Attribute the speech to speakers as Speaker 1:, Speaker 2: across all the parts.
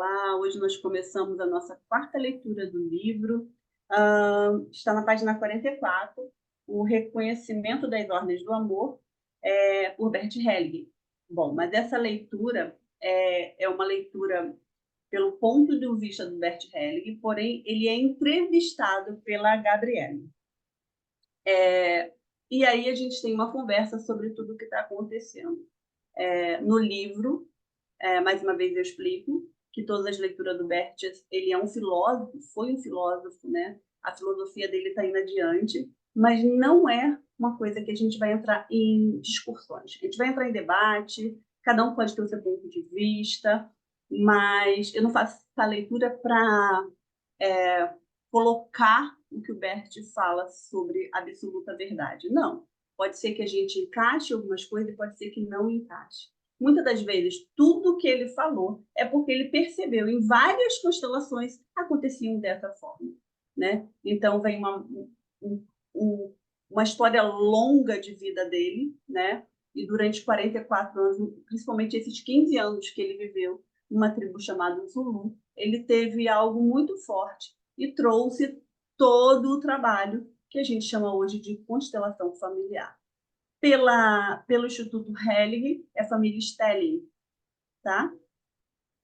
Speaker 1: Olá, hoje nós começamos a nossa quarta leitura do livro. Está na página 44, O Reconhecimento das Ordens do Amor, por Bert Hellinger. Bom, mas essa leitura é uma leitura pelo ponto de vista do Bert Hellinger, porém ele é entrevistado pela Gabriele. E aí a gente tem uma conversa sobre tudo o que está acontecendo. No livro, mais uma vez eu explico que todas as leituras do Bert, ele é um filósofo, foi um filósofo, né? A filosofia dele está indo adiante, mas não é uma coisa que a gente vai entrar em discussões. A gente vai entrar em debate, cada um pode ter o seu ponto de vista, mas eu não faço essa leitura para colocar o que o Bert fala sobre absoluta verdade. Não. Pode ser que a gente encaixe algumas coisas e pode ser que não encaixe. Muitas das vezes, tudo que ele falou é porque ele percebeu em várias constelações aconteciam dessa forma, né? Então, vem uma história longa de vida dele, né? E durante 44 anos, principalmente esses 15 anos que ele viveu numa tribo chamada Zulu, ele teve algo muito forte e trouxe todo o trabalho que a gente chama hoje de constelação familiar. Pelo Instituto Hellinger, é a família Stelling, tá?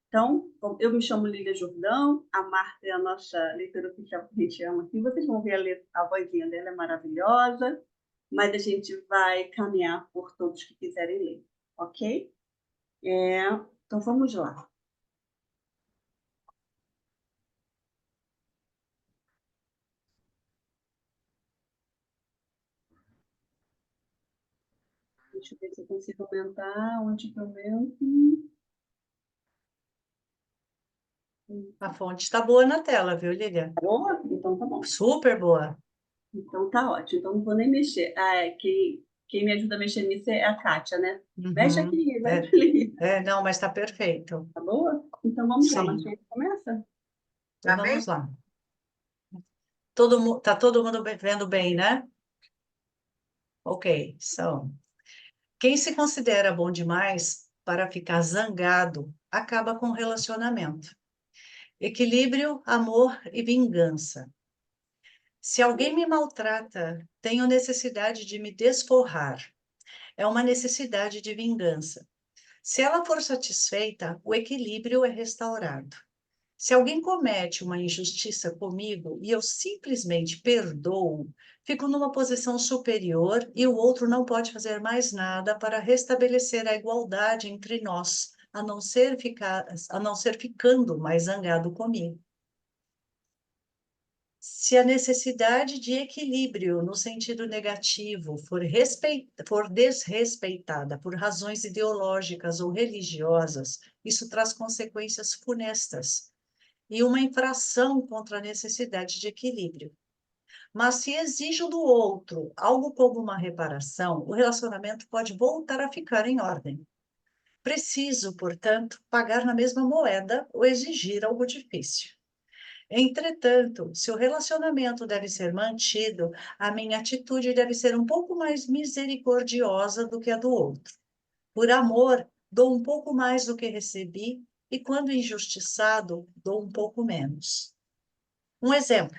Speaker 1: Então, eu me chamo Lília Jordão, a Marta é a nossa leitora oficial que a gente ama aqui. Vocês vão ver a vozinha dela, é maravilhosa, mas a gente vai caminhar por todos que quiserem ler, ok? Então, vamos lá. Deixa eu ver se eu consigo aumentar onde que eu aumento.
Speaker 2: A fonte está boa na tela, viu, Lília?
Speaker 1: Tá boa? Então tá bom.
Speaker 2: Super boa.
Speaker 1: Então tá ótimo. Então não vou nem mexer. Quem me ajuda a mexer nisso é a Kátia, né? Mexe
Speaker 2: Uhum.
Speaker 1: aqui, mexe ali.
Speaker 2: Não, mas está perfeito.
Speaker 1: Tá boa? Então vamos lá,
Speaker 2: Sim,
Speaker 1: Martinha, começa?
Speaker 2: então vamos lá. Todo mundo vendo bem, né? Ok, quem se considera bom demais para ficar zangado acaba com o relacionamento. Equilíbrio, amor e vingança. Se alguém me maltrata, tenho necessidade de me desforrar. É uma necessidade de vingança. Se ela for satisfeita, o equilíbrio é restaurado. Se alguém comete uma injustiça comigo e eu simplesmente perdoo, fico numa posição superior e o outro não pode fazer mais nada para restabelecer a igualdade entre nós, a não ser ficando mais zangado comigo. Se a necessidade de equilíbrio no sentido negativo for desrespeitada por razões ideológicas ou religiosas, isso traz consequências funestas e uma infração contra a necessidade de equilíbrio. Mas se exijo do outro algo como uma reparação, o relacionamento pode voltar a ficar em ordem. Preciso, portanto, pagar na mesma moeda ou exigir algo difícil. Entretanto, se o relacionamento deve ser mantido, a minha atitude deve ser um pouco mais misericordiosa do que a do outro. Por amor, dou um pouco mais do que recebi e, quando injustiçado, dou um pouco menos. Um exemplo: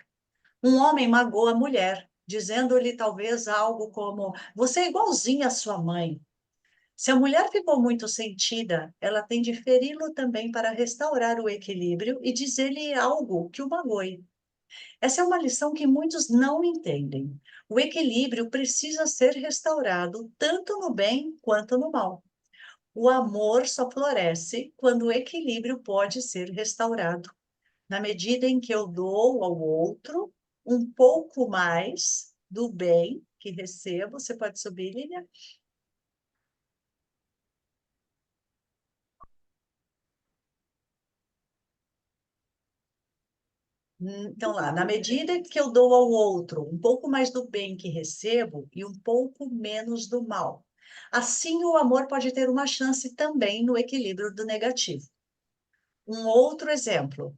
Speaker 2: um homem magoa a mulher, dizendo-lhe talvez algo como: Você é igualzinha à sua mãe. Se a mulher ficou muito sentida, ela tem de feri-lo também para restaurar o equilíbrio e dizer-lhe algo que o magoe. Essa é uma lição que muitos não entendem. O equilíbrio precisa ser restaurado tanto no bem quanto no mal. O amor só floresce quando o equilíbrio pode ser restaurado, na medida em que eu dou ao outro um pouco mais do bem que recebo. Você pode subir, Lilian? Então, lá, na medida que eu dou ao outro um pouco mais do bem que recebo e um pouco menos do mal. Assim, o amor pode ter uma chance também no equilíbrio do negativo. Um outro exemplo.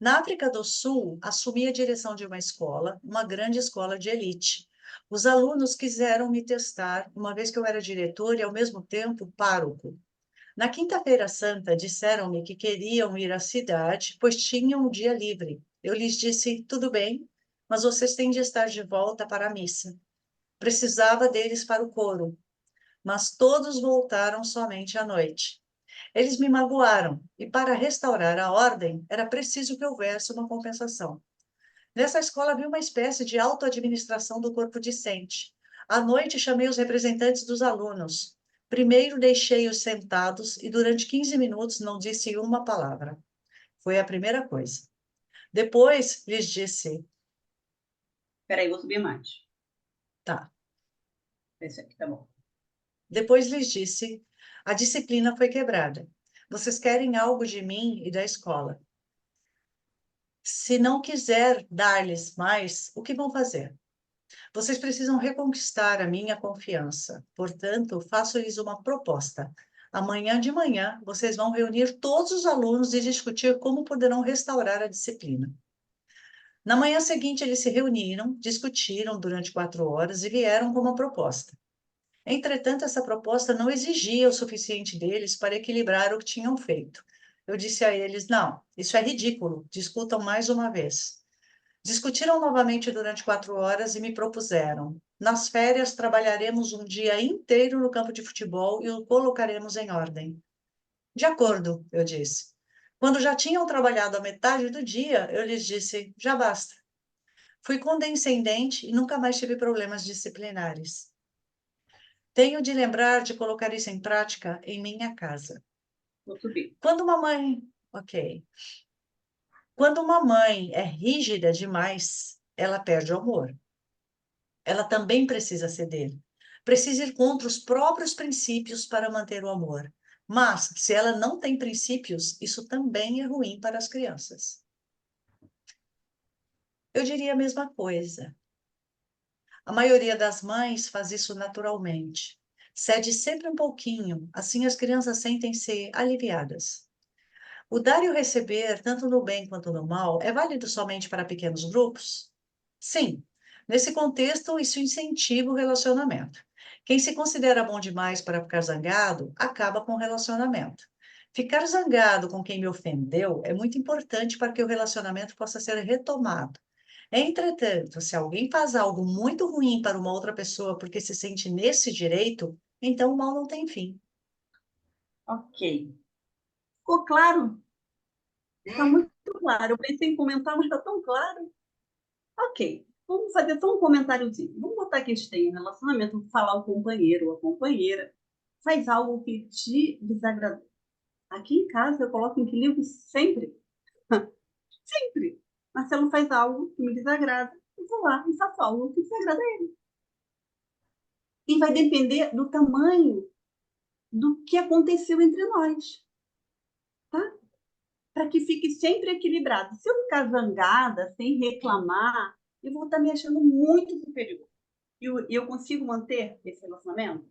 Speaker 2: Na África do Sul, assumi a direção de uma escola, uma grande escola de elite. Os alunos quiseram me testar, uma vez que eu era diretor e, ao mesmo tempo, pároco. Na quinta-feira santa, disseram-me que queriam ir à cidade, pois tinham um dia livre. Eu lhes disse, tudo bem, mas vocês têm de estar de volta para a missa. Precisava deles para o coro, mas todos voltaram somente à noite. Eles me magoaram, e para restaurar a ordem, era preciso que houvesse uma compensação. Nessa escola havia uma espécie de auto-administração do corpo discente. À noite, chamei os representantes dos alunos. Primeiro, deixei-os sentados e, durante 15 minutos, não disse uma palavra. Foi a primeira coisa. Depois, lhes disse:
Speaker 1: Peraí, vou subir mais.
Speaker 2: tá.
Speaker 1: Esse aqui tá bom.
Speaker 2: Depois lhes disse: a disciplina foi quebrada. Vocês querem algo de mim e da escola. Se não quiser dar-lhes mais, o que vão fazer? Vocês precisam reconquistar a minha confiança. Portanto, faço-lhes uma proposta. Amanhã de manhã, vocês vão reunir todos os alunos e discutir como poderão restaurar a disciplina. Na manhã seguinte, eles se reuniram, discutiram durante 4 horas e vieram com uma proposta. Entretanto, essa proposta não exigia o suficiente deles para equilibrar o que tinham feito. Eu disse a eles: não, isso é ridículo, discutam mais uma vez. Discutiram novamente durante 4 horas e me propuseram: nas férias, trabalharemos um dia inteiro no campo de futebol e o colocaremos em ordem. De acordo, eu disse. Quando já tinham trabalhado a metade do dia, eu lhes disse: já basta. Fui condescendente e nunca mais tive problemas disciplinares. Tenho de lembrar de colocar isso em prática em minha casa.
Speaker 1: Vou subir.
Speaker 2: Quando uma mãe. Ok. Quando uma mãe é rígida demais, ela perde o amor. Ela também precisa ceder. Precisa ir contra os próprios princípios para manter o amor. Mas, se ela não tem princípios, isso também é ruim para as crianças. Eu diria a mesma coisa. A maioria das mães faz isso naturalmente. Cede sempre um pouquinho, assim as crianças sentem-se aliviadas. O dar e o receber, tanto no bem quanto no mal, é válido somente para pequenos grupos? Sim. Nesse contexto, isso incentiva o relacionamento. Quem se considera bom demais para ficar zangado, acaba com o relacionamento. Ficar zangado com quem me ofendeu é muito importante para que o relacionamento possa ser retomado. Entretanto, se alguém faz algo muito ruim para uma outra pessoa porque se sente nesse direito, então o mal não tem fim.
Speaker 1: Ok. Ficou claro? Está muito claro. Eu pensei em comentar, mas está tão claro. Ok. Vamos fazer só um comentáriozinho. Vamos botar que a gente tem um relacionamento, falar o companheiro ou a companheira faz algo que te desagradou. Aqui em casa eu coloco em equilíbrio sempre. Sempre. Marcelo faz algo que me desagrada. Eu vou lá e faço algo que desagrada a ele. E vai depender do tamanho do que aconteceu entre nós, tá? Para que fique sempre equilibrado. Se eu ficar zangada, sem reclamar, eu vou estar me achando muito superior. E eu consigo manter esse relacionamento?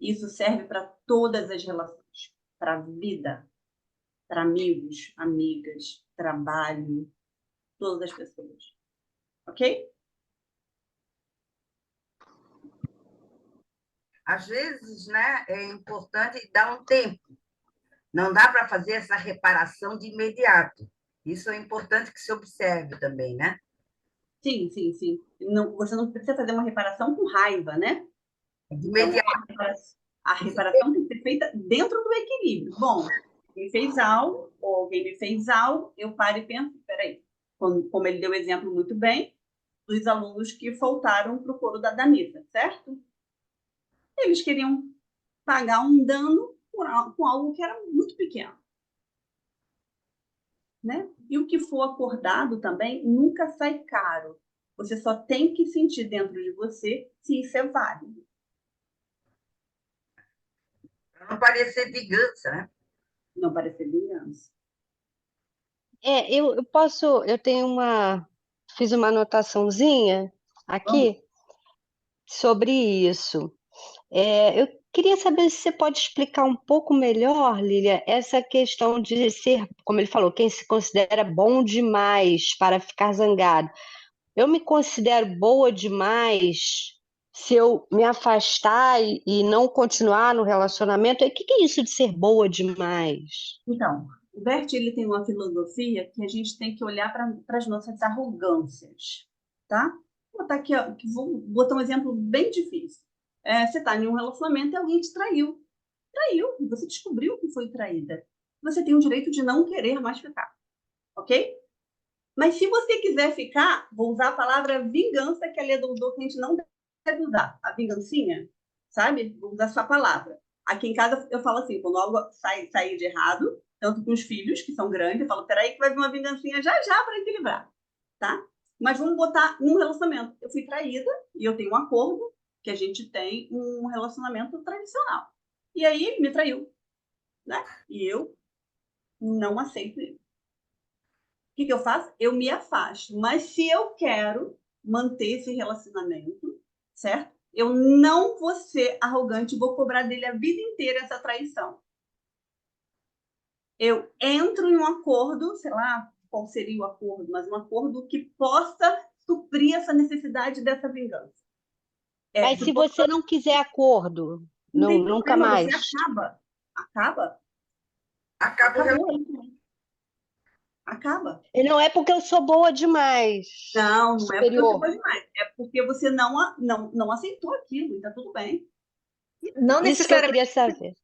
Speaker 1: Isso serve para todas as relações, para a vida, para amigos, amigas, trabalho, todas as pessoas. Ok?
Speaker 3: Às vezes, né, é importante dar um tempo. Não dá para fazer essa reparação de imediato. Isso é importante que se observe também, né?
Speaker 1: Sim, sim, sim. Não, você não precisa fazer uma reparação com raiva, né?
Speaker 3: De
Speaker 1: Então,
Speaker 3: imediato.
Speaker 1: a reparação tem que ser feita dentro do equilíbrio. Bom, quem fez algo, ou alguém me fez algo, eu paro e penso, peraí, como ele deu exemplo muito bem, dos alunos que faltaram para o coro da missa, certo? Eles queriam pagar um dano com algo que era muito pequeno. Né? E o que for acordado também nunca sai caro. Você só tem que sentir dentro de você se isso é válido.
Speaker 3: Para não parecer vingança, né?
Speaker 1: Não parecer vingança.
Speaker 4: Eu tenho fiz uma anotaçãozinha
Speaker 1: Vamos.
Speaker 4: aqui sobre isso. Eu queria saber se você pode explicar um pouco melhor, Lília, essa questão de ser, como ele falou, quem se considera bom demais para ficar zangado. Eu me considero boa demais se eu me afastar e não continuar no relacionamento, o que que é isso de ser boa demais?
Speaker 1: Então, o Bert, ele tem uma filosofia que a gente tem que olhar para as nossas arrogâncias, tá? Vou botar aqui, ó, vou botar um exemplo bem difícil. Você está em um relacionamento e alguém te traiu. Traiu, e você descobriu que foi traída. Você tem o direito de não querer mais ficar, ok? Mas se você quiser ficar, vou usar a palavra vingança, que a Leda usou, que a gente não deve usar. A vingancinha, sabe? Vou usar essa palavra. Aqui em casa eu falo assim, quando algo sair de errado, tanto com os filhos, que são grandes, eu falo, peraí que vai vir uma vingancinha já já para equilibrar, tá? Mas vamos botar um relacionamento. Eu fui traída e eu tenho um acordo que a gente tem um relacionamento tradicional. E aí ele me traiu, né? E eu não aceito isso. O que que eu faço? Eu me afasto. Mas se eu quero manter esse relacionamento, certo? Eu não vou ser arrogante e vou cobrar dele a vida inteira essa traição. Eu entro em um acordo, sei lá qual seria o acordo, mas um acordo que possa suprir essa necessidade dessa vingança.
Speaker 4: Mas se você não quiser acordo,
Speaker 1: não tem
Speaker 4: nunca
Speaker 1: problema,
Speaker 4: mais.
Speaker 1: você acaba. Acaba?
Speaker 3: Acaba o
Speaker 1: Acabou. Acaba.
Speaker 4: E não é porque eu sou boa demais,
Speaker 1: Não, não é porque eu sou
Speaker 4: superior.
Speaker 1: boa demais. É porque você não aceitou aquilo e tá tudo bem.
Speaker 5: Não
Speaker 4: Isso que eu
Speaker 5: necessariamente.
Speaker 4: queria saber.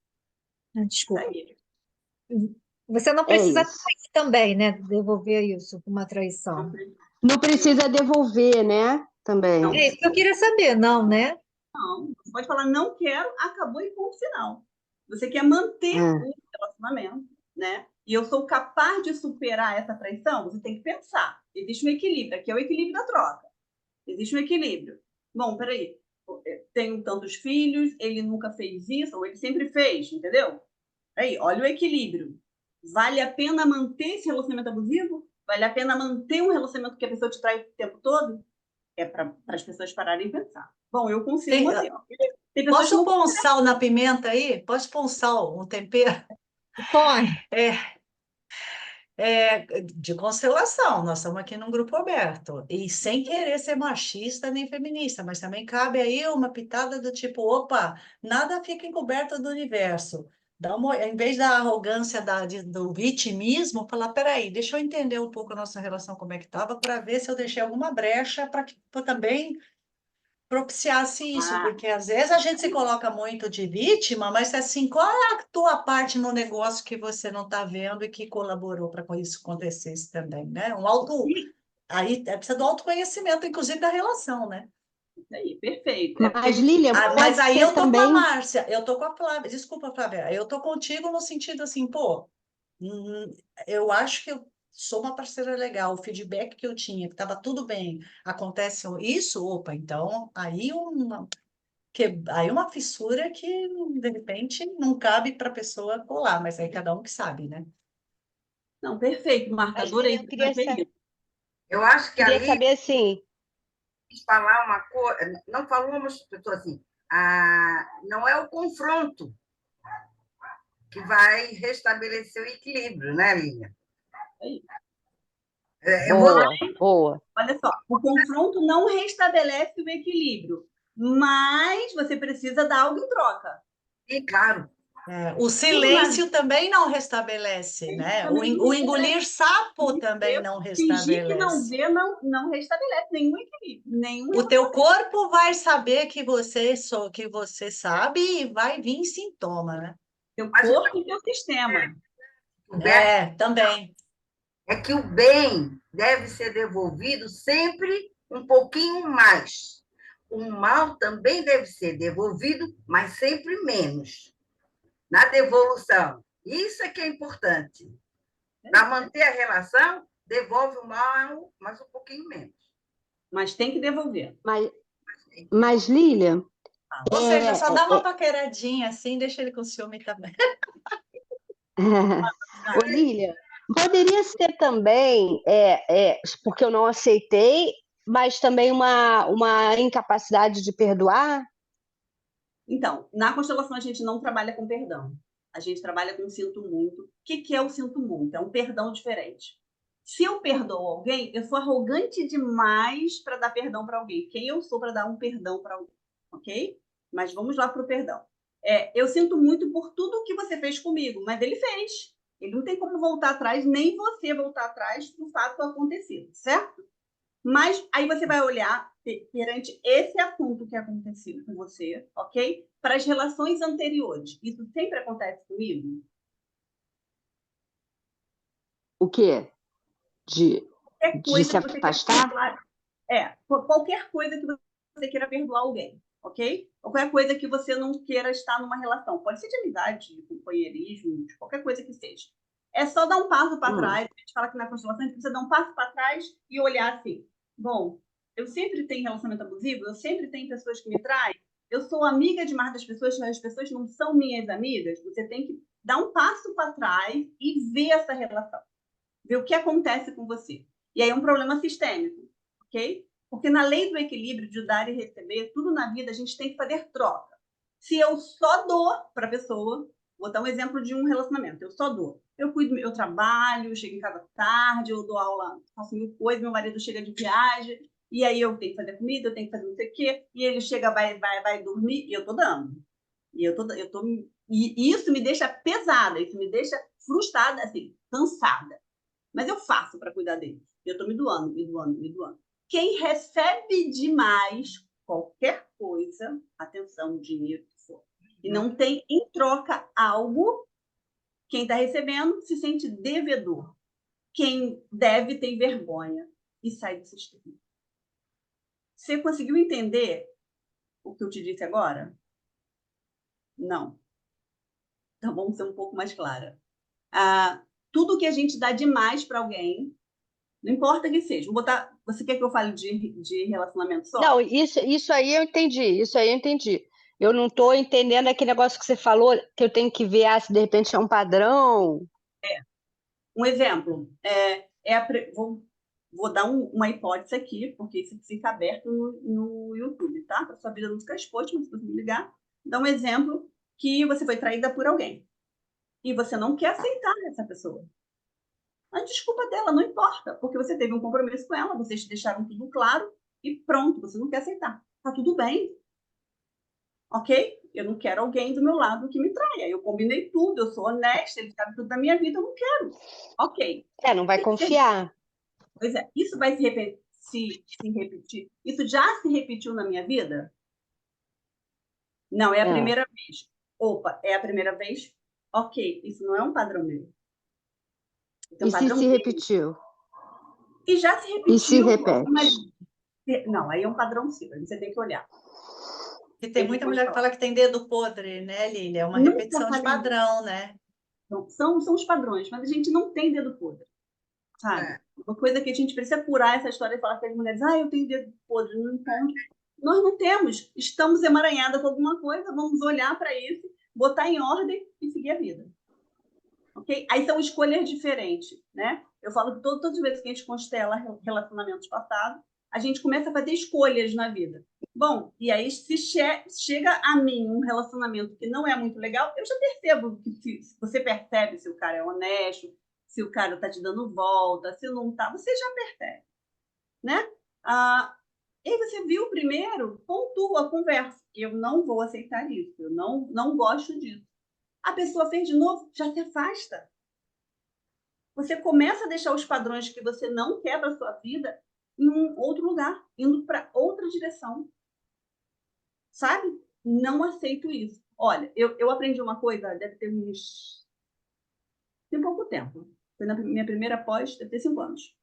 Speaker 5: Desculpa.
Speaker 1: Aí.
Speaker 5: Você não
Speaker 4: É
Speaker 5: precisa
Speaker 4: isso.
Speaker 5: também, né? Devolver isso com uma
Speaker 1: Não
Speaker 5: traição.
Speaker 1: precisa.
Speaker 4: Não precisa devolver, né? Também.
Speaker 1: Não.
Speaker 5: É isso que eu queria saber, não, né?
Speaker 1: Não, você pode falar não quero, acabou e ponto final. Você quer manter
Speaker 4: É.
Speaker 1: o relacionamento, né? E eu sou capaz de superar essa traição? Você tem que pensar. Existe um equilíbrio, aqui é o equilíbrio da troca. Existe um equilíbrio. Bom, peraí, tenho tantos filhos, ele nunca fez isso, ou ele sempre fez, entendeu? Aí, olha o equilíbrio. Vale a pena manter esse relacionamento abusivo? Vale a pena manter um relacionamento que a pessoa te trai o tempo todo? É para as pessoas pararem e pensar. Bom, eu consigo manter. Tem pessoas que
Speaker 2: Posso
Speaker 1: não.
Speaker 2: pôr um sal na pimenta aí? Posso pôr um sal, um tempero?
Speaker 5: Põe.
Speaker 2: De constelação, nós estamos aqui num grupo aberto. E sem querer ser machista nem feminista, mas também cabe aí uma pitada do tipo, opa, nada fica encoberto do universo. Em vez da arrogância do vitimismo, falar, peraí, deixa eu entender um pouco a nossa relação, como é que estava, para ver se eu deixei alguma brecha para que também propiciasse isso,
Speaker 1: Ah,
Speaker 2: porque às vezes a gente se coloca muito de vítima, mas assim, qual é a tua parte no negócio que você não está vendo e que colaborou para que isso acontecesse também, né? Aí precisa do autoconhecimento, inclusive da relação, né?
Speaker 1: isso aí, perfeito. É porque a
Speaker 4: Mas,
Speaker 1: gente.
Speaker 4: Lilian,
Speaker 2: Mas
Speaker 4: pode
Speaker 2: aí
Speaker 4: ser
Speaker 2: eu tô com a
Speaker 4: também.
Speaker 2: Márcia, eu tô com a Flávia, desculpa, Flávia, eu tô contigo no sentido assim, pô, eu acho que eu sou uma parceira legal, o feedback que eu tinha, que estava tudo bem, acontece isso, opa, então aí uma fissura que, de repente, não cabe para a pessoa colar, mas aí cada um que sabe, né?
Speaker 1: Não, perfeito, Marta,
Speaker 4: Mas, Lilian,
Speaker 1: adorei
Speaker 4: eu
Speaker 1: trazer isso.
Speaker 3: Eu acho que
Speaker 4: queria
Speaker 3: ali
Speaker 4: saber assim.
Speaker 3: quis falar uma coisa, não falou uma pessoa assim, não é o confronto que vai restabelecer o equilíbrio, né, Lívia? Eu vou
Speaker 4: Boa, boa.
Speaker 1: Olha só, o confronto não restabelece o equilíbrio, mas você precisa dar algo em troca.
Speaker 3: e claro,
Speaker 2: O
Speaker 1: Tudo na
Speaker 2: silêncio também não restabelece,
Speaker 1: vida
Speaker 2: né? O,
Speaker 1: também
Speaker 2: en-
Speaker 1: não
Speaker 2: o
Speaker 1: restabelece.
Speaker 2: engolir sapo também não
Speaker 1: Fingir que não
Speaker 2: restabelece.
Speaker 1: vê não restabelece nenhum equilíbrio, nenhum
Speaker 2: O teu corpo vai saber que você sabe e vai vir sintoma, né?
Speaker 1: teu
Speaker 3: mas
Speaker 1: corpo e teu sistema.
Speaker 3: o Bert
Speaker 2: Também.
Speaker 3: é que o bem deve ser devolvido sempre um pouquinho mais. O mal também deve ser devolvido, mas sempre menos. Na devolução. Isso é que é importante. Para manter a relação, devolve o mal, mas um pouquinho menos.
Speaker 1: Mas tem que devolver.
Speaker 4: Mas Lilian,
Speaker 2: Ou seja, só dá uma paqueradinha assim, deixa ele com ciúme também.
Speaker 4: Ô, Lilian, poderia ser também, porque eu não aceitei, mas também uma incapacidade de perdoar?
Speaker 1: Então, na constelação a gente não trabalha com perdão. A gente trabalha com sinto muito. O que é o sinto muito? É um perdão diferente. Se eu perdoo alguém, eu sou arrogante demais para dar perdão para alguém. Quem eu sou para dar um perdão para alguém? ok? Mas vamos lá para o perdão. Eu sinto muito por tudo que você fez comigo, mas ele fez. Ele não tem como voltar atrás, nem você voltar atrás do fato acontecido, certo? Mas aí você vai olhar perante esse assunto que aconteceu com você, ok? Para as relações anteriores. Isso sempre acontece comigo?
Speaker 4: O quê?
Speaker 1: Qualquer
Speaker 4: De
Speaker 1: coisa
Speaker 4: se
Speaker 1: que você queira
Speaker 4: afastar?
Speaker 1: perdoar. Qualquer coisa que você queira perdoar alguém, ok? Qualquer coisa que você não queira estar numa relação. Pode ser de amizade, de companheirismo, de qualquer coisa que seja. É só dar um passo para trás. A gente fala que na constelação a gente precisa dar um passo para trás e olhar assim. Bom, eu sempre tenho relacionamento abusivo, eu sempre tenho pessoas que me traem, eu sou amiga demais das pessoas, mas as pessoas não são minhas amigas. Você tem que dar um passo para trás e ver essa relação. Ver o que acontece com você. E aí é um problema sistêmico, ok? Porque na lei do equilíbrio de dar e receber, tudo na vida a gente tem que fazer troca. Se eu só dou para a pessoa, vou dar um exemplo de um relacionamento, eu só dou. Eu cuido, eu trabalho, eu chego em casa tarde, eu dou aula, faço mil coisas, meu marido chega de viagem, e aí eu tenho que fazer comida, eu tenho que fazer não sei o quê, e ele chega, vai dormir, e eu tô dando. E isso me deixa pesada, isso me deixa frustrada, assim, cansada. Mas eu faço para cuidar dele. Eu estou me doando, me doando, me doando. Quem recebe demais qualquer coisa, atenção, dinheiro que for, e não tem em troca algo, quem está recebendo se sente devedor. Quem deve tem vergonha e sai do sistema. Você conseguiu entender o que eu te disse agora? Não. Então vamos ser um pouco mais clara. Tudo que a gente dá demais para alguém, não importa que seja. Vou botar. Você quer que eu fale de relacionamento só?
Speaker 4: Não, isso aí eu entendi, isso aí eu entendi. Eu não estou entendendo aquele negócio que você falou, que eu tenho que ver se de repente é um padrão.
Speaker 1: Um exemplo. Vou dar uma hipótese aqui, porque isso fica aberto no YouTube, tá? Para sua vida não ficar exposta, mas se você me ligar, dá um exemplo que você foi traída por alguém. E você não quer aceitar essa pessoa. A desculpa dela não importa, porque você teve um compromisso com ela, vocês deixaram tudo claro e pronto, você não quer aceitar. Tá tudo bem, ok? Eu não quero alguém do meu lado que me traia. Eu combinei tudo, eu sou honesta, ele sabe tudo da minha vida, eu não quero. Ok.
Speaker 4: Não vai confiar.
Speaker 1: Pois é, isso vai se repetir? Isso já se repetiu na minha vida? Não, é a
Speaker 4: É.
Speaker 1: primeira vez. Opa, é a primeira vez? Ok, isso não é um padrão meu. Isso é um
Speaker 4: E se
Speaker 1: padrão
Speaker 4: se
Speaker 1: dele.
Speaker 4: repetiu?
Speaker 1: E já se
Speaker 4: E se
Speaker 1: repetiu.
Speaker 4: repete?
Speaker 1: Não, aí é um padrão seu, aí você tem que olhar.
Speaker 2: E tem
Speaker 1: Tem que
Speaker 2: muita mulher que
Speaker 1: falar.
Speaker 2: fala que tem dedo podre, né, Lília? É uma
Speaker 1: Nunca
Speaker 2: repetição de
Speaker 1: falei isso.
Speaker 2: padrão, né?
Speaker 1: Então, são os padrões, mas a gente não tem dedo podre, sabe? Uma coisa que a gente precisa curar essa história e falar para as mulheres, eu tenho dedo podre, não encontro. Nós não temos. Estamos emaranhadas com alguma coisa, vamos olhar para isso, botar em ordem e seguir a vida. Ok? Aí são escolhas diferentes, né? Eu falo que todas as vezes que a gente constela relacionamentos passados, a gente começa a fazer escolhas na vida. Bom, e aí se chega a mim um relacionamento que não é muito legal, eu já percebo que se você percebe se o cara é honesto, se o cara está te dando volta, se não está, você já percebe, né? E aí você viu primeiro, pontua a conversa. Eu não vou aceitar isso, eu não gosto disso. A pessoa fez de novo, já se afasta. Você começa a deixar os padrões que você não quer para a sua vida em um outro lugar, indo para outra direção. Sabe? Não aceito isso. Olha, eu aprendi uma coisa, deve ter uns... Tem pouco tempo. Foi na minha primeira pós, deve ter 5 anos.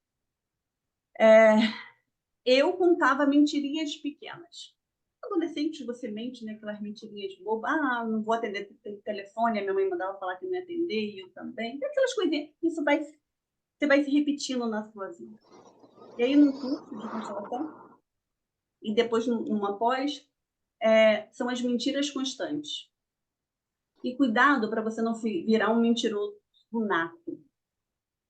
Speaker 1: Eu contava mentirinhas pequenas. Adolescente, você mente, né? Aquelas mentirinhas bobas. Não vou atender telefone, a minha mãe mandava falar que não ia atender, e eu também. Aquelas coisinhas. Você vai se repetindo na sua vida. E aí, no curso de constelação, e depois numa pós, são as mentiras constantes. E cuidado para você não virar um mentiroso nato.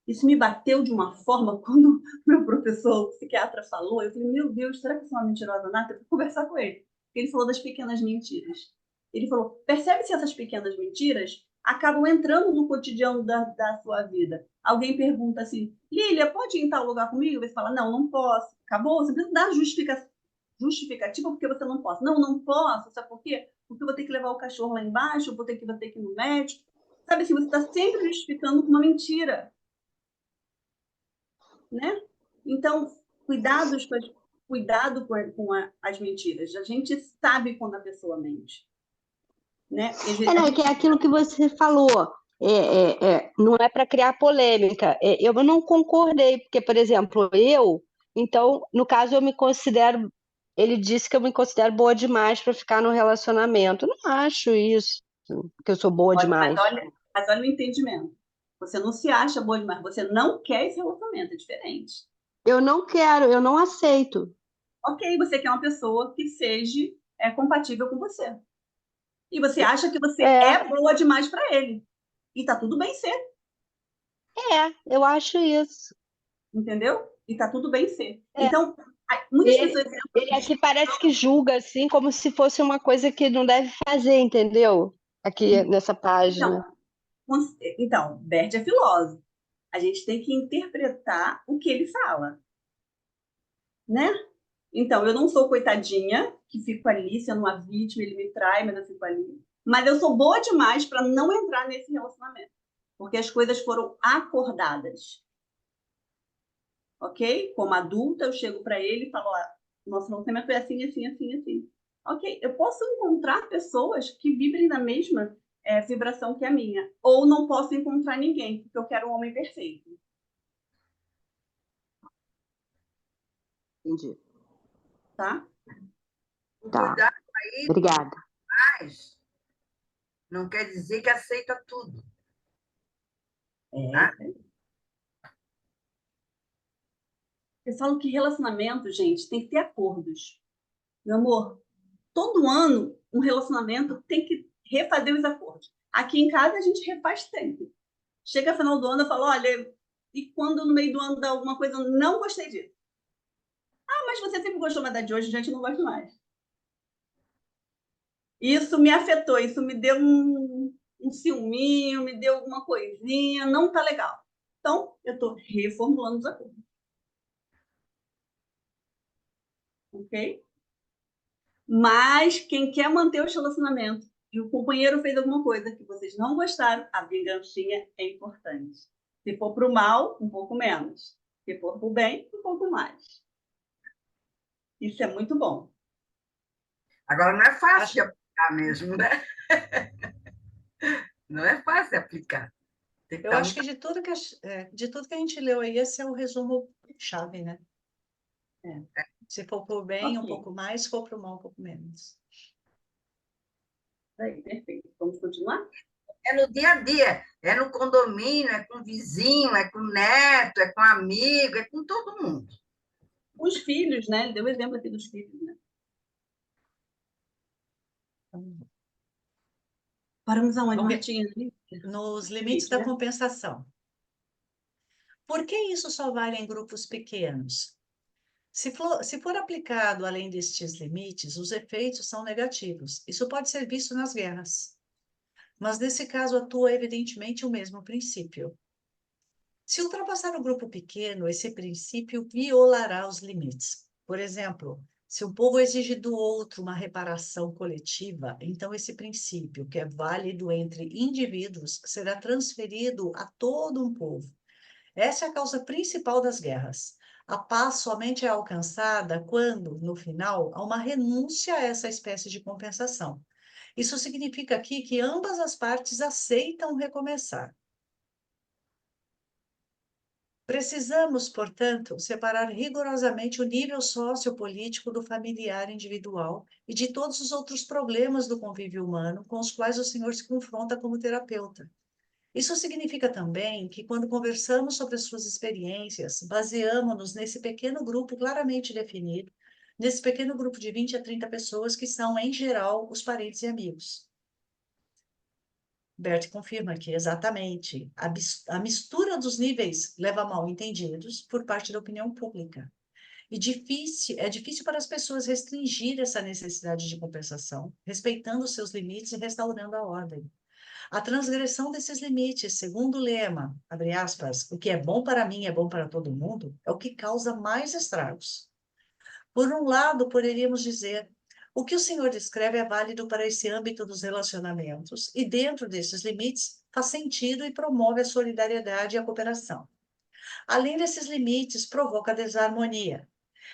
Speaker 1: Isso me bateu de uma forma, quando meu professor, o psiquiatra, falou, eu falei, meu Deus, será que eu sou uma mentirosa nata? Eu fui conversar com ele. Ele falou das pequenas mentiras. Ele falou, percebe se essas pequenas mentiras acabam entrando no cotidiano da sua vida. Alguém pergunta assim, Lília, pode ir em tal lugar comigo? Você fala, não posso. Acabou, você precisa dar justificação. justificativa porque você não possa. Não, não posso, sabe por quê? Porque eu vou ter que levar o cachorro lá embaixo, eu vou ter que ir no médico. Sabe assim, você está sempre justificando com uma mentira, né? Então, cuidado com as mentiras. A gente sabe quando a pessoa mente, né?
Speaker 4: Não, é que é aquilo que você falou. Não é para criar polêmica. Eu não concordei, porque, por exemplo, então, no caso, eu me considero. Ele disse que eu me considero boa demais para ficar no relacionamento. Eu não acho isso, que eu sou boa demais.
Speaker 1: Mas olha o entendimento. Você não se acha boa demais, você não quer esse relacionamento, é diferente.
Speaker 4: Eu não quero, eu não aceito.
Speaker 1: Ok, você quer uma pessoa que seja compatível com você. E você acha que você é boa demais para ele. E tá tudo bem ser.
Speaker 4: Eu acho isso.
Speaker 1: Entendeu? E tá tudo bem ser.
Speaker 4: É.
Speaker 1: Então, muitas pessoas...
Speaker 4: Ele aqui parece que julga, assim, como se fosse uma coisa que não deve fazer, entendeu? Aqui nessa página.
Speaker 1: Então, Bert é filósofo. A gente tem que interpretar o que ele fala. Né? Então, eu não sou coitadinha, que fico ali sendo uma vítima, ele me trai, mas eu fico ali. Mas eu sou boa demais para não entrar nesse relacionamento. Porque as coisas foram acordadas. Ok? Como adulta, eu chego para ele e falo, nosso relacionamento é assim, assim, assim, assim. Ok, eu posso encontrar pessoas que vibrem na mesma vibração que a minha. Ou não posso encontrar ninguém, porque eu quero um homem perfeito.
Speaker 4: Entendi.
Speaker 1: Tá?
Speaker 4: Tá.
Speaker 3: Cuidado aí,
Speaker 4: Obrigada.
Speaker 3: mas não quer dizer que aceita tudo.
Speaker 1: Tá? Eu falo que relacionamento, gente, tem que ter acordos. Meu amor, todo ano um relacionamento tem que refazer os acordos. Aqui em casa a gente refaz sempre. Chega final do ano, eu falo, olha, e quando no meio do ano dá alguma coisa, eu não gostei disso. Ah, mas você sempre gostou, mas da de hoje a gente não gosta mais. Isso me afetou, isso me deu um ciúminho, me deu alguma coisinha, não tá legal. Então, eu estou reformulando os acordos. Ok? Mas quem quer manter o relacionamento e o companheiro fez alguma coisa que vocês não gostaram, a vingancinha é importante. Se for para o mal, um pouco menos. Se for para o bem, um pouco mais. Isso é muito bom.
Speaker 3: Agora, não é fácil de aplicar mesmo, né? Não é fácil aplicar.
Speaker 2: Eu acho que de tudo que a gente leu aí, esse é o resumo chave, né? Se for por bem, um pouco mais, se for para o mal, um pouco menos.
Speaker 1: Aí, perfeito. Vamos continuar?
Speaker 3: É no dia a dia, é no condomínio, é com o vizinho, é com o neto, é com o amigo, é com todo mundo.
Speaker 1: Os filhos, né? Ele deu o exemplo aqui dos filhos, né? Paramos aonde, Martinha?
Speaker 2: Nos limites da compensação. Por que isso só vale em grupos pequenos? Se for aplicado além destes limites, os efeitos são negativos. Isso pode ser visto nas guerras. Mas nesse caso atua evidentemente o mesmo princípio. Se ultrapassar o grupo pequeno, esse princípio violará os limites. Por exemplo, se um povo exige do outro uma reparação coletiva, então esse princípio, que é válido entre indivíduos, será transferido a todo um povo. Essa é a causa principal das guerras. A paz somente é alcançada quando, no final, há uma renúncia a essa espécie de compensação. Isso significa aqui que ambas as partes aceitam recomeçar. Precisamos, portanto, separar rigorosamente o nível sociopolítico do familiar individual e de todos os outros problemas do convívio humano com os quais o Senhor se confronta como terapeuta. Isso significa também que, quando conversamos sobre as suas experiências, baseamos-nos nesse pequeno grupo claramente definido, nesse pequeno grupo de 20 a 30 pessoas que são, em geral, os parentes e amigos. Bert confirma que, exatamente, a mistura dos níveis leva a mal-entendidos por parte da opinião pública. E é difícil para as pessoas restringir essa necessidade de compensação, respeitando seus limites e restaurando a ordem. A transgressão desses limites, segundo o lema, abre aspas, o que é bom para mim é bom para todo mundo, é o que causa mais estragos. Por um lado, poderíamos dizer, o que o Senhor descreve é válido para esse âmbito dos relacionamentos, e dentro desses limites faz sentido e promove a solidariedade e a cooperação. Além desses limites, provoca desarmonia.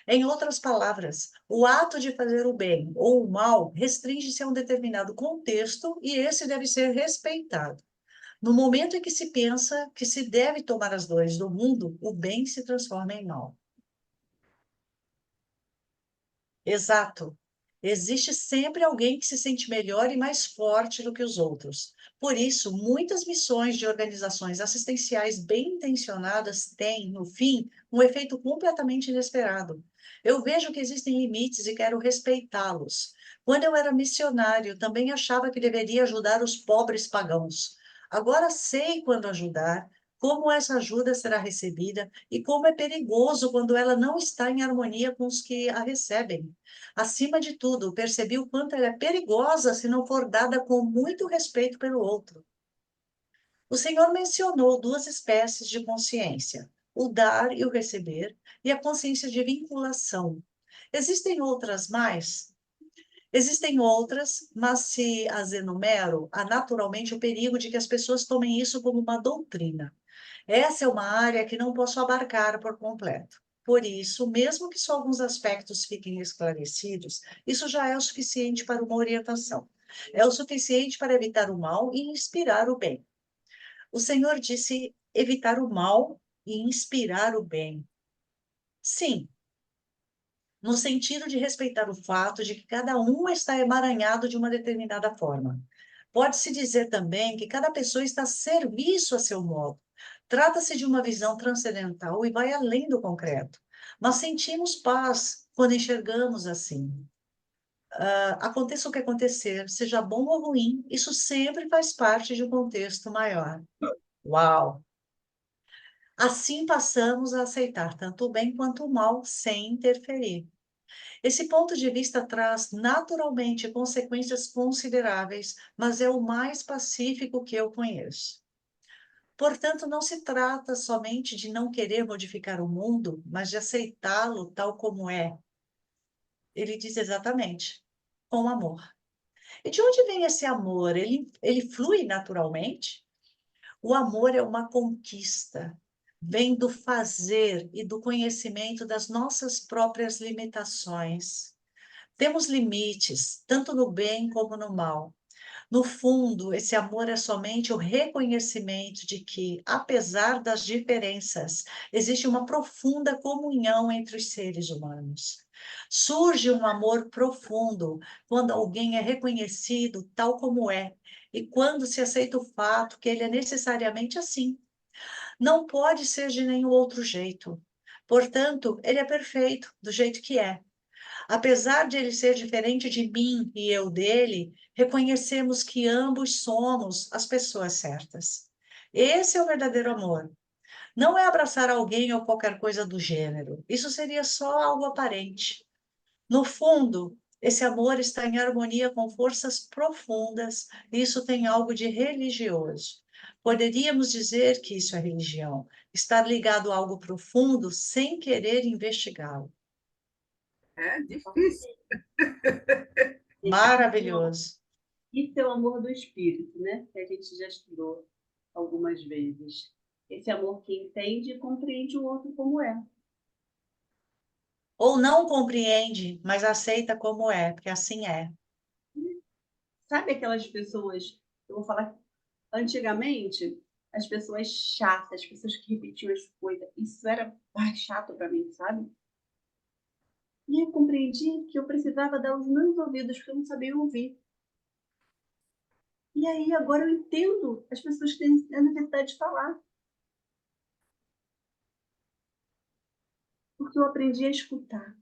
Speaker 2: Em outras palavras, o ato de fazer o bem ou o mal restringe-se a um determinado contexto e esse deve ser respeitado. No momento em que se pensa que se deve tomar as dores do mundo, o bem se transforma em mal. Exato. Existe sempre alguém que se sente melhor e mais forte do que os outros. Por isso, muitas missões de organizações assistenciais bem intencionadas têm, no fim, um efeito completamente inesperado. Eu vejo que existem limites e quero respeitá-los. Quando eu era missionário, também achava que deveria ajudar os pobres pagãos. Agora sei quando ajudar, como essa ajuda será recebida e como é perigoso quando ela não está em harmonia com os que a recebem. Acima de tudo, percebi o quanto ela é perigosa se não for dada com muito respeito pelo outro. O Senhor mencionou duas espécies de consciência, o dar e o receber, e a consciência de vinculação. Existem outras mais? Existem outras, mas se as enumero, há naturalmente o perigo de que as pessoas tomem isso como uma doutrina. Essa é uma área que não posso abarcar por completo. Por isso, mesmo que só alguns aspectos fiquem esclarecidos, isso já é o suficiente para uma orientação. É o suficiente para evitar o mal e inspirar o bem. O Senhor disse evitar o mal e inspirar o bem. Sim, no sentido de respeitar o fato de que cada um está emaranhado de uma determinada forma. Pode-se dizer também que cada pessoa está a serviço a seu modo. Trata-se de uma visão transcendental e vai além do concreto. Mas sentimos paz quando enxergamos assim. Aconteça o que acontecer, seja bom ou ruim, isso sempre faz parte de um contexto maior. Uau! Assim passamos a aceitar tanto o bem quanto o mal sem interferir. Esse ponto de vista traz naturalmente consequências consideráveis, mas é o mais pacífico que eu conheço. Portanto, não se trata somente de não querer modificar o mundo, mas de aceitá-lo tal como é. Ele diz exatamente, com amor. E de onde vem esse amor? Ele flui naturalmente? O amor é uma conquista, vem do fazer e do conhecimento das nossas próprias limitações. Temos limites, tanto no bem como no mal. No fundo, esse amor é somente o reconhecimento de que, apesar das diferenças, existe uma profunda comunhão entre os seres humanos. Surge um amor profundo quando alguém é reconhecido tal como é e quando se aceita o fato que ele é necessariamente assim. Não pode ser de nenhum outro jeito. Portanto, ele é perfeito do jeito que é. Apesar de ele ser diferente de mim e eu dele, reconhecemos que ambos somos as pessoas certas. Esse é o verdadeiro amor. Não é abraçar alguém ou qualquer coisa do gênero. Isso seria só algo aparente. No fundo, esse amor está em harmonia com forças profundas, e isso tem algo de religioso. Poderíamos dizer que isso é religião, estar ligado a algo profundo sem querer investigá-lo.
Speaker 3: É difícil.
Speaker 2: Maravilhoso.
Speaker 1: Isso é o amor do espírito, né? Que a gente já estudou algumas vezes. Esse amor que entende e compreende o outro como é.
Speaker 2: Ou não compreende, mas aceita como é, porque assim é.
Speaker 1: Sabe aquelas pessoas, eu vou falar, antigamente, as pessoas chatas, as pessoas que repetiam as coisas, isso era chato para mim, sabe? E eu compreendi que eu precisava dar os meus ouvidos, porque eu não sabia ouvir. E aí agora eu entendo as pessoas que têm a necessidade de falar. Porque eu aprendi a escutar.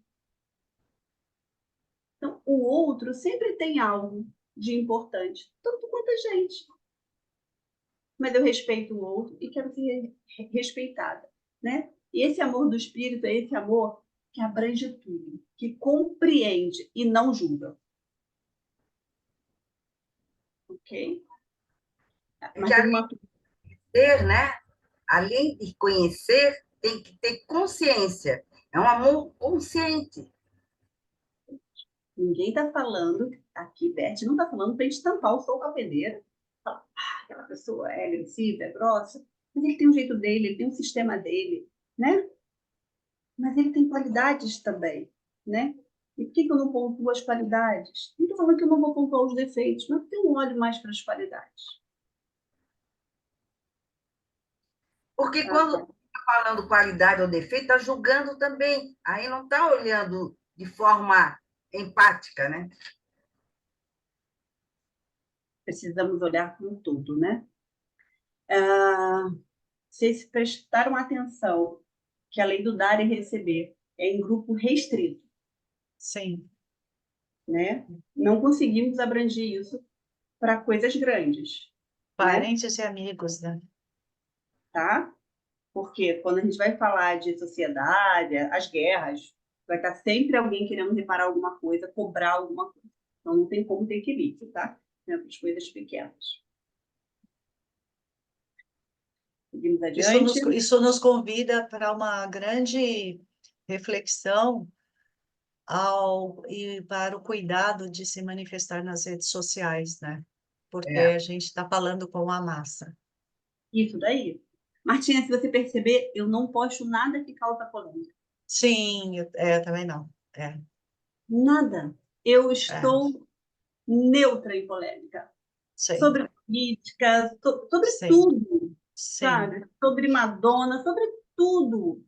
Speaker 1: Então, o outro sempre tem algo de importante, tanto quanto a gente. Mas eu respeito o outro e quero ser respeitada, né? E esse amor do espírito é esse amor que abrange tudo, que compreende e não julga. Ok? Mas
Speaker 3: Já
Speaker 1: teve uma...
Speaker 3: ter, né? Além de conhecer, tem que ter consciência. É um amor consciente.
Speaker 1: Ninguém está falando, aqui, Beth, não está falando para a gente tampar o sol com a peneira. Falar, aquela pessoa é agressiva, é grossa. Mas ele tem um jeito dele, ele tem um sistema dele, né? Mas ele tem qualidades também, né? E por que eu não pontuo as qualidades? Não estou falando que eu não vou pontuar os defeitos, mas porque eu não olho mais para as qualidades.
Speaker 3: Porque
Speaker 1: Tá?
Speaker 3: quando está falando qualidade ou defeito, está julgando também. Aí não está olhando de forma empática, né?
Speaker 1: Precisamos olhar para um todo, né? Vocês prestaram atenção que, além do dar e receber, é em grupo restrito,
Speaker 2: Sim,
Speaker 1: né? Não conseguimos abranger isso para coisas grandes, né?
Speaker 2: parentes e amigos, né?
Speaker 1: Tá? Porque quando a gente vai falar de sociedade, as guerras, vai estar sempre alguém querendo reparar alguma coisa, cobrar alguma coisa. Então não tem como ter equilíbrio, tá? Entre as coisas pequenas. Seguimos adiante.
Speaker 2: Isso nos convida para uma grande reflexão e para o cuidado de se manifestar nas redes sociais, né? Porque
Speaker 3: É.
Speaker 2: a gente está falando com a massa.
Speaker 1: Isso daí. Martina, se você perceber, eu não posto nada que causa polêmica.
Speaker 2: Sim, também não.
Speaker 1: Nada. Eu
Speaker 2: É,
Speaker 1: estou neutra em polêmica.
Speaker 2: sim,
Speaker 1: Sobre política, sobre
Speaker 2: sim,
Speaker 1: tudo,
Speaker 2: sim,
Speaker 1: sabe? Sobre Madonna, sobre tudo.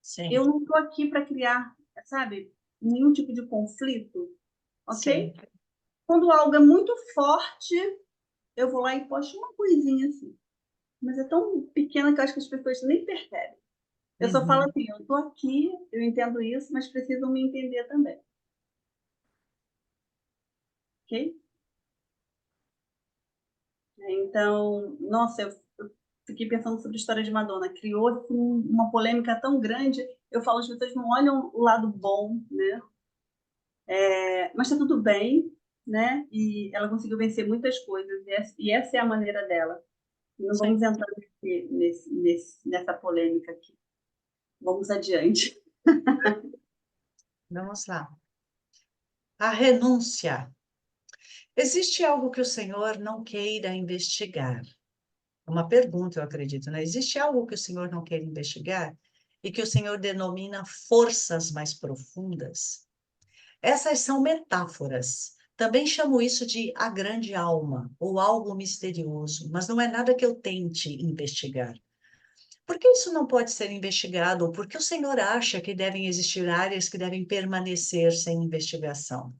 Speaker 2: sim,
Speaker 1: Eu não estou aqui para criar, sabe, nenhum tipo de conflito,
Speaker 2: sim.
Speaker 1: ok? Quando algo é muito forte, eu vou lá e posto uma coisinha assim. Mas é tão pequena que eu acho que as pessoas nem percebem. Eu só falo
Speaker 2: Uhum.
Speaker 1: assim, eu estou aqui, eu entendo isso, mas precisam me entender também, ok? Então, nossa, eu fiquei pensando sobre a história de Madonna. Criou uma polêmica tão grande. Eu falo, as pessoas não olham o lado bom, né? Mas está tudo bem, né? E ela conseguiu vencer muitas coisas, e essa é a maneira dela. Não
Speaker 2: Sim,
Speaker 1: vamos entrar nessa polêmica aqui. Vamos adiante.
Speaker 2: vamos lá. A renúncia. Existe algo que o Senhor não queira investigar? Uma pergunta, eu acredito, né? Existe algo que o Senhor não queira investigar e que o Senhor denomina forças mais profundas? Essas são metáforas. Também chamo isso de a grande alma ou algo misterioso, mas não é nada que eu tente investigar. Por que isso não pode ser investigado? Ou por que o Senhor acha que devem existir áreas que devem permanecer sem investigação?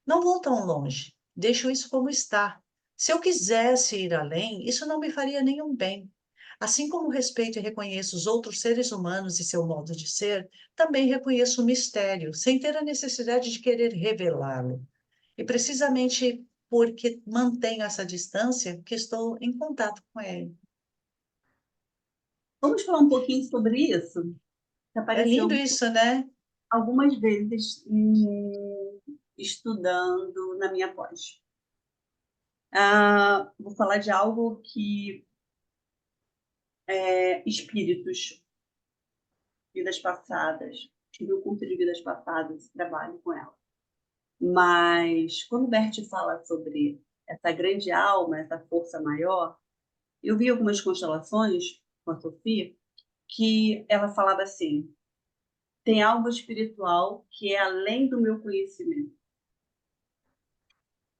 Speaker 2: Não vou tão longe. Deixo isso como está. Se eu quisesse ir além, isso não me faria nenhum bem. Assim como respeito e reconheço os outros seres humanos e seu modo de ser, também reconheço o mistério, sem ter a necessidade de querer revelá-lo. E precisamente porque mantenho essa distância, que estou em contato com ele.
Speaker 1: Vamos falar um pouquinho sobre isso, que
Speaker 2: É lindo
Speaker 1: apareceu
Speaker 2: isso, né?
Speaker 1: algumas vezes estudando na minha pós. Vou falar de algo que espíritos, vidas passadas, tive um curso de vidas passadas, trabalho com ela. Mas quando Bert fala sobre essa grande alma, essa força maior, eu vi algumas constelações com a Sofia que ela falava assim: tem algo espiritual que é além do meu conhecimento.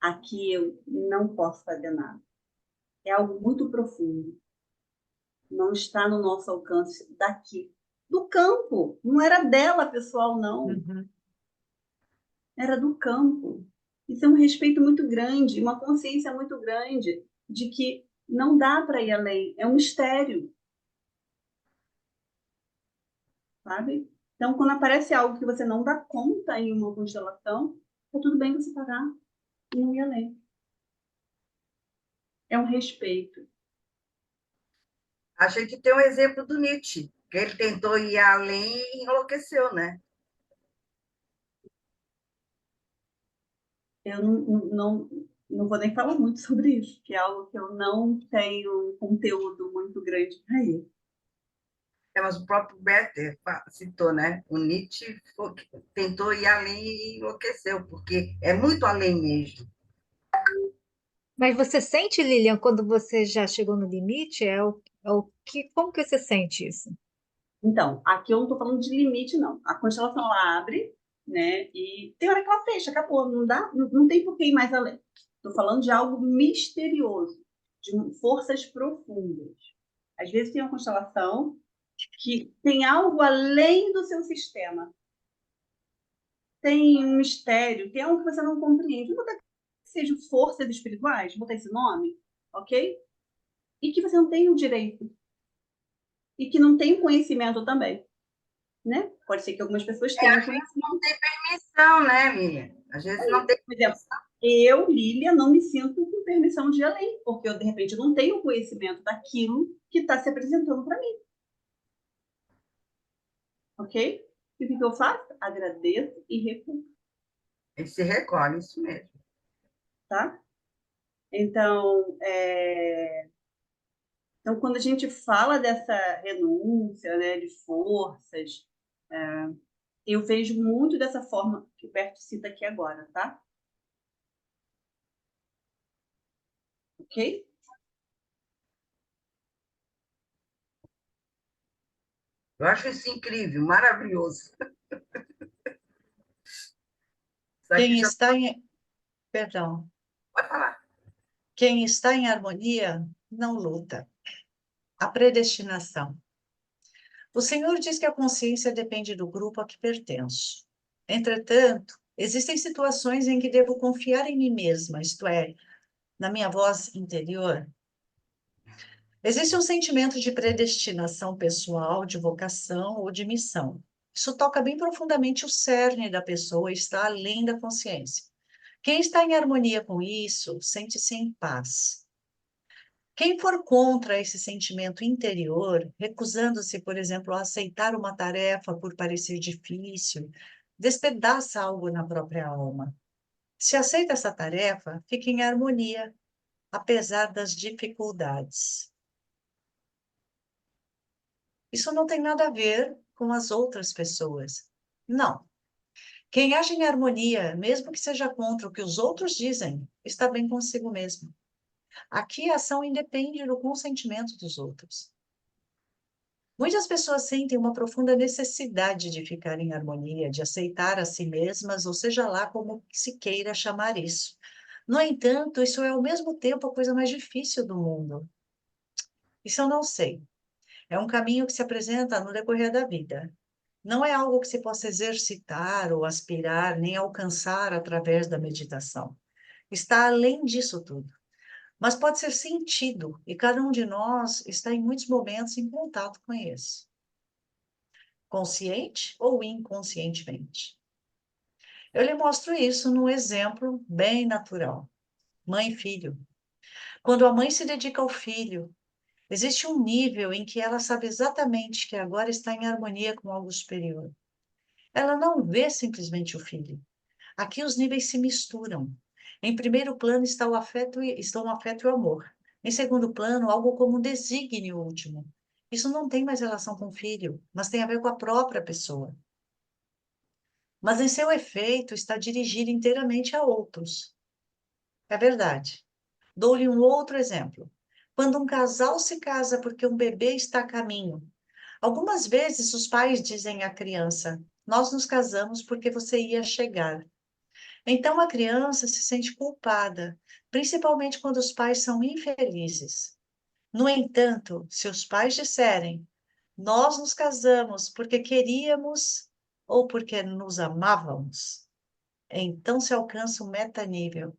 Speaker 1: Aqui eu não posso fazer nada. É algo muito profundo. Não está no nosso alcance daqui. Do campo. Não era dela, pessoal, não.
Speaker 2: Uhum.
Speaker 1: Era do campo. Isso é um respeito muito grande, uma consciência muito grande de que não dá para ir além. É um mistério, sabe? Então, quando aparece algo que você não dá conta em uma constelação, tá tudo bem você parar e não ir além. É um respeito.
Speaker 3: A gente tem um exemplo do Nietzsche, que ele tentou ir além e enlouqueceu, né?
Speaker 1: Eu não vou nem falar muito sobre isso, que é algo que eu não tenho um conteúdo muito grande para ir.
Speaker 3: Mas o próprio Becker citou, né? O Nietzsche tentou ir além e enlouqueceu, porque é muito além mesmo.
Speaker 5: Mas você sente, Lilian, quando você já chegou no limite, como que você sente isso?
Speaker 1: Então, aqui eu não estou falando de limite, não. A constelação ela abre, né? E tem hora que ela fecha, acabou. Não dá, não tem por que ir mais além. Estou falando de algo misterioso, de forças profundas. Às vezes tem uma constelação que tem algo além do seu sistema. Tem um mistério, tem algo que você não compreende. Vou botar que sejam forças espirituais, vou botar esse nome, ok? E que você não tem o direito. E que não tem o conhecimento também. Né? Pode ser que algumas pessoas tenham conhecimento.
Speaker 3: Não tem permissão, né, Lilian? Às vezes não tem
Speaker 1: Por exemplo, eu, Lília, não me sinto com permissão de ir além, porque eu, de repente, não tenho conhecimento daquilo que está se apresentando para mim. Ok? E o que eu faço? Agradeço e recuo,
Speaker 3: ele se recolhe, isso mesmo.
Speaker 1: tá? Então, então, quando a gente fala dessa renúncia, né, de forças, eu vejo muito dessa forma que o Berto cita aqui agora, tá? Ok?
Speaker 3: Eu acho isso incrível, maravilhoso. Isso aqui
Speaker 2: Quem
Speaker 3: já
Speaker 2: está em, perdão,
Speaker 3: pode falar.
Speaker 2: quem está em harmonia não luta. A predestinação. O Senhor diz que a consciência depende do grupo a que pertenço. Entretanto, existem situações em que devo confiar em mim mesma, isto é, na minha voz interior. Existe um sentimento de predestinação pessoal, de vocação ou de missão. Isso toca bem profundamente o cerne da pessoa e está além da consciência. Quem está em harmonia com isso, sente-se em paz. Quem for contra esse sentimento interior, recusando-se, por exemplo, a aceitar uma tarefa por parecer difícil, despedaça algo na própria alma. Se aceita essa tarefa, fica em harmonia, apesar das dificuldades. Isso não tem nada a ver com as outras pessoas. Não. Quem age em harmonia, mesmo que seja contra o que os outros dizem, está bem consigo mesmo. Aqui a ação independe do consentimento dos outros. Muitas pessoas sentem uma profunda necessidade de ficar em harmonia, de aceitar a si mesmas, ou seja lá como se queira chamar isso. No entanto, isso é ao mesmo tempo a coisa mais difícil do mundo. Isso eu não sei. É um caminho que se apresenta no decorrer da vida. Não é algo que se possa exercitar ou aspirar, nem alcançar através da meditação. Está além disso tudo. Mas pode ser sentido, e cada um de nós está em muitos momentos em contato com isso, consciente ou inconscientemente. Eu lhe mostro isso num exemplo bem natural. Mãe e filho. Quando a mãe se dedica ao filho, existe um nível em que ela sabe exatamente que agora está em harmonia com algo superior. Ela não vê simplesmente o filho. Aqui os níveis se misturam. Em primeiro plano estão o afeto e o amor. Em segundo plano, algo como um desígnio último. Isso não tem mais relação com o filho, mas tem a ver com a própria pessoa. Mas em seu efeito está dirigido inteiramente a outros. É verdade. Dou-lhe um outro exemplo. Quando um casal se casa porque um bebê está a caminho, algumas vezes os pais dizem à criança: "Nós nos casamos porque você ia chegar." Então a criança se sente culpada, principalmente quando os pais são infelizes. No entanto, se os pais disserem: "Nós nos casamos porque queríamos ou porque nos amávamos", então se alcança um metanível.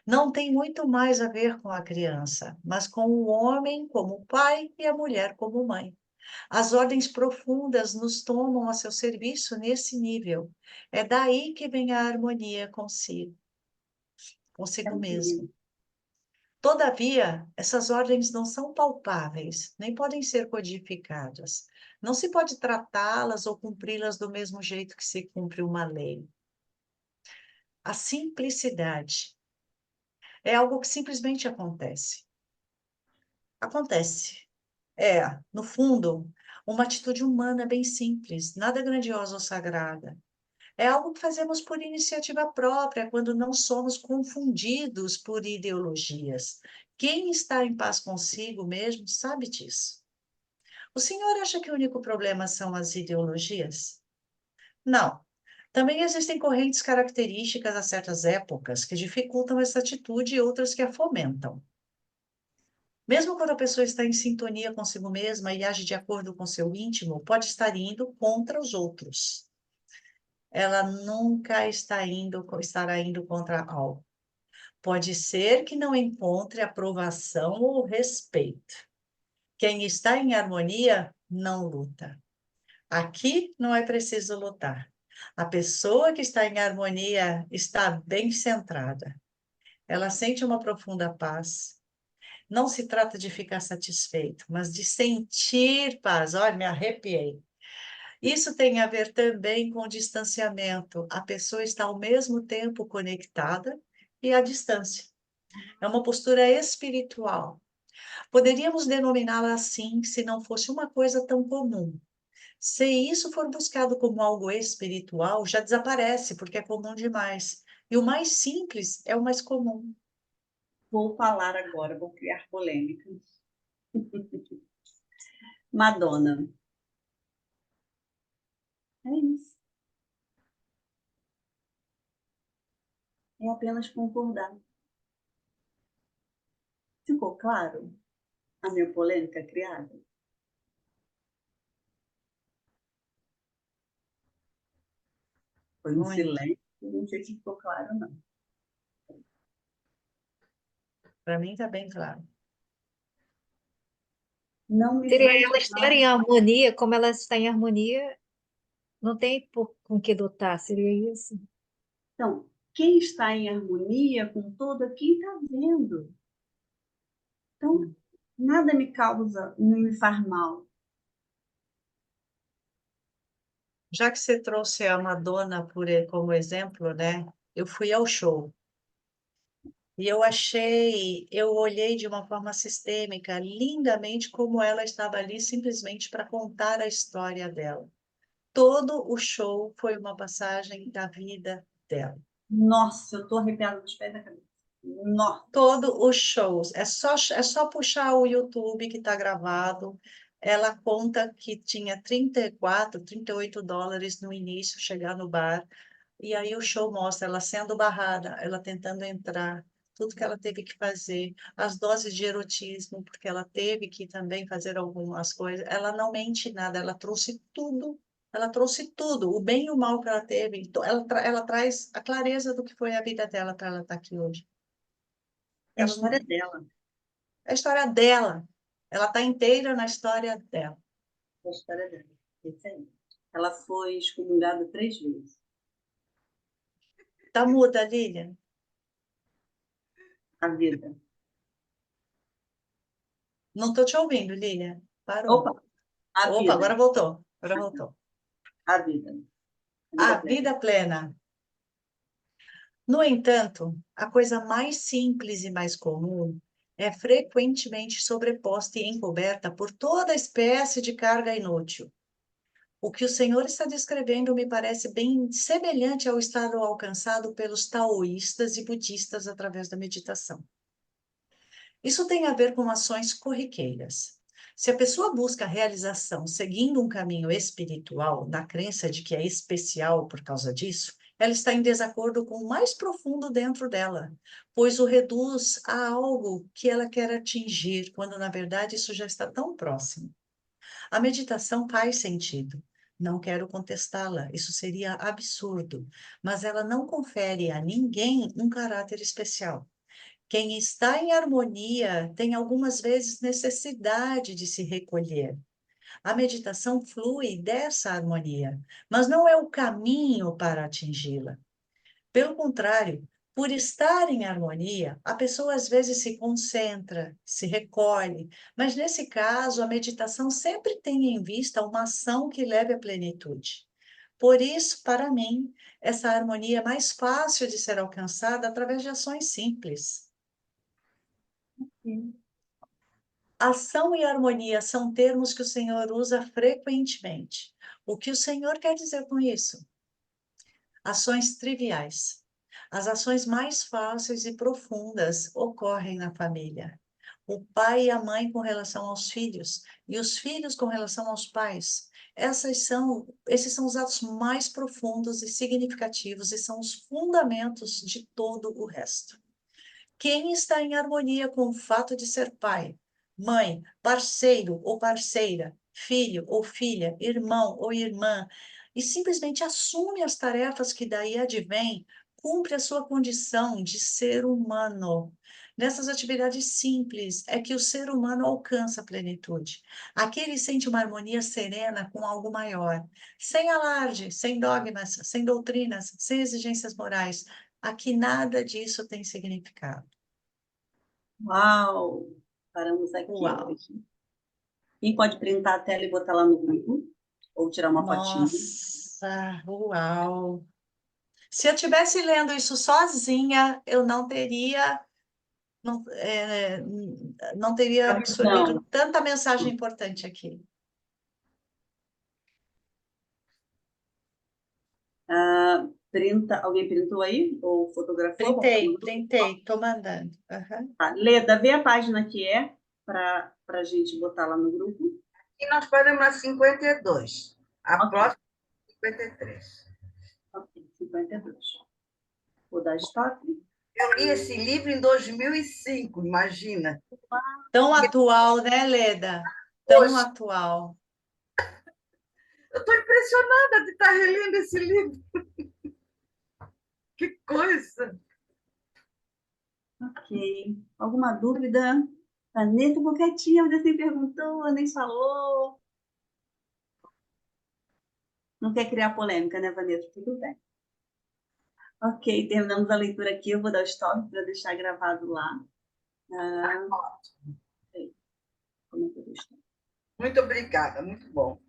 Speaker 2: Não tem muito mais a ver com a criança, mas com o homem como pai e a mulher como mãe. As ordens profundas nos tomam a seu serviço nesse nível. É daí que vem a harmonia consigo mesmo. Todavia, essas ordens não são palpáveis, nem podem ser codificadas. Não se pode tratá-las ou cumpri-las do mesmo jeito que se cumpre uma lei. A simplicidade é algo que simplesmente acontece. Acontece. No fundo, uma atitude humana bem simples, nada grandiosa ou sagrada. É algo que fazemos por iniciativa própria, quando não somos confundidos por ideologias. Quem está em paz consigo mesmo sabe disso. O senhor acha que o único problema são as ideologias? Não. Também existem correntes características a certas épocas que dificultam essa atitude e outras que a fomentam. Mesmo quando a pessoa está em sintonia consigo mesma e age de acordo com seu íntimo, pode estar indo contra os outros. Ela nunca estará indo contra algo. Pode ser que não encontre aprovação ou respeito. Quem está em harmonia não luta. Aqui não é preciso lutar. A pessoa que está em harmonia está bem centrada. Ela sente uma profunda paz. Não se trata de ficar satisfeito, mas de sentir paz. Olha, me arrepiei. Isso tem a ver também com o distanciamento. A pessoa está ao mesmo tempo conectada e à distância. É uma postura espiritual. Poderíamos denominá-la assim se não fosse uma coisa tão comum. Se isso for buscado como algo espiritual, já desaparece, porque é comum demais. E o mais simples é o mais comum.
Speaker 1: Vou falar agora, vou criar polêmica. Madonna. É isso. É apenas concordar. Ficou claro a minha polêmica criada? Foi um
Speaker 2: Muito.
Speaker 1: silêncio, não sei se ficou claro, não.
Speaker 2: Para mim está bem claro.
Speaker 1: Não me
Speaker 5: Seria
Speaker 1: faz
Speaker 5: ela estar
Speaker 1: mal.
Speaker 5: em harmonia, como ela está em harmonia, não tem com que lutar, seria isso?
Speaker 1: Então, quem está em harmonia com todo, quem está vendo? Então, nada me causa, não me faz mal.
Speaker 2: Já que você trouxe a Madonna como exemplo, né? Eu fui ao show. E eu olhei de uma forma sistêmica, lindamente, como ela estava ali simplesmente para contar a história dela. Todo o show foi uma passagem da vida dela.
Speaker 1: Nossa, eu estou arrepiada dos pés da cabeça. Nossa,
Speaker 2: Todo o show. É só puxar o YouTube que está gravado. Ela conta que tinha 34, US$ 38 no início, chegar no bar. E aí o show mostra ela sendo barrada, ela tentando entrar, tudo que ela teve que fazer, as doses de erotismo, porque ela teve que também fazer algumas coisas. Ela não mente nada, ela trouxe tudo, o bem e o mal que ela teve. Então, ela traz a clareza do que foi a vida dela para ela estar aqui hoje.
Speaker 1: é a
Speaker 2: Ela
Speaker 1: história
Speaker 2: não,
Speaker 1: dela.
Speaker 2: é a história dela, ela está inteira na história dela.
Speaker 1: É a história dela. Isso aí. Ela foi excomungada 3 vezes.
Speaker 2: Tá muda, Lilian?
Speaker 1: A vida.
Speaker 2: Não estou te ouvindo, Lilian. Parou.
Speaker 1: Opa, a
Speaker 2: Opa,
Speaker 1: vida.
Speaker 2: agora voltou. Agora voltou.
Speaker 1: A vida. A
Speaker 2: A
Speaker 1: vida plena.
Speaker 2: vida plena. No entanto, a coisa mais simples e mais comum é frequentemente sobreposta e encoberta por toda espécie de carga inútil. O que o Senhor está descrevendo me parece bem semelhante ao estado alcançado pelos taoístas e budistas através da meditação. Isso tem a ver com ações corriqueiras. Se a pessoa busca a realização seguindo um caminho espiritual, na crença de que é especial por causa disso, ela está em desacordo com o mais profundo dentro dela, pois o reduz a algo que ela quer atingir, quando na verdade isso já está tão próximo. A meditação faz sentido. Não quero contestá-la, isso seria absurdo, mas ela não confere a ninguém um caráter especial. Quem está em harmonia tem algumas vezes necessidade de se recolher. A meditação flui dessa harmonia, mas não é o caminho para atingi-la. Pelo contrário, por estar em harmonia, a pessoa às vezes se concentra, se recolhe, mas nesse caso, a meditação sempre tem em vista uma ação que leve à plenitude. Por isso, para mim, essa harmonia é mais fácil de ser alcançada através de ações simples.
Speaker 1: Sim.
Speaker 2: Ação e harmonia são termos que o Senhor usa frequentemente. O que o Senhor quer dizer com isso? Ações triviais. As ações mais fáceis e profundas ocorrem na família. O pai e a mãe com relação aos filhos, e os filhos com relação aos pais. Esses são os atos mais profundos e significativos, e são os fundamentos de todo o resto. Quem está em harmonia com o fato de ser pai, mãe, parceiro ou parceira, filho ou filha, irmão ou irmã, e simplesmente assume as tarefas que daí advêm, cumpre a sua condição de ser humano. Nessas atividades simples é que o ser humano alcança a plenitude. Aqui ele sente uma harmonia serena com algo maior, sem alarde, sem dogmas, sem doutrinas, sem exigências morais. Aqui nada disso tem significado.
Speaker 1: Uau! Paramos aqui
Speaker 2: Uau!
Speaker 1: hoje. Quem pode printar a tela e botar lá no grupo? Ou tirar uma fotinha?
Speaker 2: Nossa, uau! Se eu estivesse lendo isso sozinha, eu não teria, não teria absorvido
Speaker 1: Então,
Speaker 2: tanta mensagem importante aqui.
Speaker 1: alguém printou aí? Ou fotografou? Botou no grupo?
Speaker 2: Printei, estou mandando. Aham.
Speaker 1: Tá. Leda, vê a página que é para a gente botar lá no grupo.
Speaker 3: E nós paramos na 52. A
Speaker 1: Ok.
Speaker 3: próxima é 53.
Speaker 1: Ok, 52. Vou dar stop.
Speaker 3: Eu li esse livro em 2005, imagina.
Speaker 2: Tão atual, né, Leda? Tão
Speaker 3: Poxa,
Speaker 2: atual.
Speaker 3: eu estou impressionada de estar relendo esse livro. Que coisa!
Speaker 1: Ok. Alguma dúvida? Vanessa ficou quietinha, você nem perguntou, nem falou. Não quer criar polêmica, né, Vanessa? Tudo bem. Ok, terminamos a leitura aqui. Eu vou dar o stop para deixar gravado lá. Como é que eu deixo?
Speaker 3: Muito obrigada, muito bom.